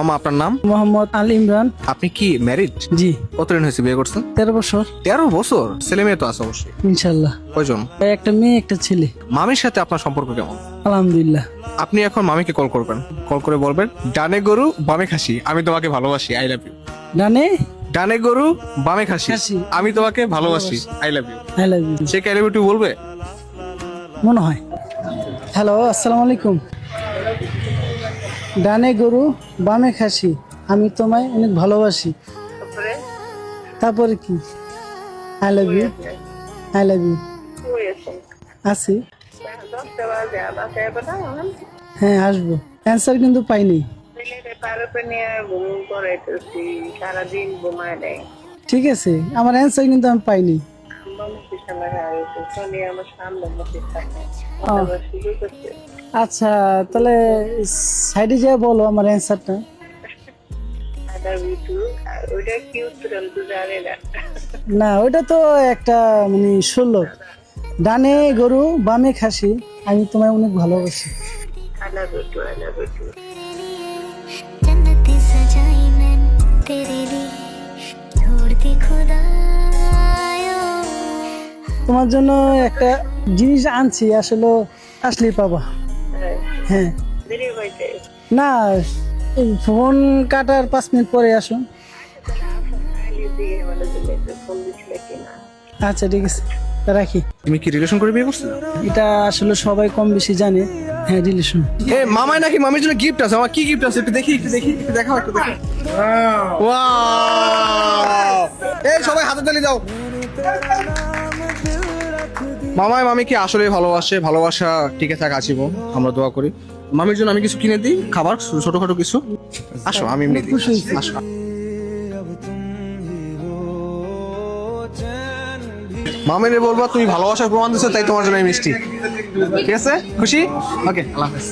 মামা আপনার নাম? মোহাম্মদ আল ইমরান। আপনি কি ম্যারিড? জি। কতদিন হয়েছে বিয়ে করছেন? 13 বছর 13 বছর? ছেলে মেয়ে তো আছে অবশ্যই। ইনশাল্লাহ। কয়জন? একটা মেয়ে একটা ছেলে। মামির সাথে আপনার সম্পর্ক কেমন? আলহামদুলিল্লাহ। আপনি এখন মামিকে কল করবেন, কল করে বলবেন ডানে গরু বামে খাসি, আমি তোমাকে ভালোবাসি, আই লাভ ইউ। ডানে ডানে গরু বামে খাসি, খাসি, আমি তোমাকে ভালোবাসি, I love you. I love you. সে আই লাভ ইউ বলবে? মনে হয়। হ্যালো, আসসালামু আলাইকুম। ডানে গরু বামে খাসি, আমি তোমায় অনেক ভালোবাসি। তারপরে কি? I love you, I love you. আছি। হ্যাঁ, আসবো। অ্যান্সার কিন্তু পাইনি। ঠিক আছে, আমার অ্যান্সার কিন্তু আমি পাইনি। আচ্ছা, তাহলে সাইডে যেয়ে বলো আমার অ্যান্সারটা। না, ওইটা তো একটা মানে শুনলোক। ডানে গরু বামে খাসি, আমি তোমায় অনেক ভালোবাসি। जन्नत सजाई मैंने तेरे लिए छोड़ दी खुदायो। তোমার জন্য একটা জিনিস আনছি, আসলে আসলেই পাবা। হ্যাঁ। না, এই ফোন কাটার 5 মিনিট পরে আসো। আচ্ছা, ঠিক আছে, রাখি। তুমি কি রিলেশন করে বিয়ে করছো? এটা আসলে সবাই কম বেশি জানে। হ্যাঁ, রিলেশন। এ মামাই নাকি মামির জন্য গিফট আছে? আমার কি গিফট আছে একটু দেখি, একটু দেখাও, একটু দেখো। ওয়াও! এই সবাই হাতে তালি দাও। মামাই মামিকে আসলে ভালোবাসে, ভালোবাসা টিকে থাক আজীবন, আমরা দোয়া করি। মামির জন্য আমি কিছু কিনে দিই, খাবার ছোটখাটো কিছু। আসো, আমি এমনি দিই। আসো। মামিরে বলবা তুমি ভালোবাসার প্রমাণ দিচ্ছ, তাই তোমার জন্য এই মিষ্টি। ঠিক আছে? খুশি? ওকে, আল্লাহ হাফেজ।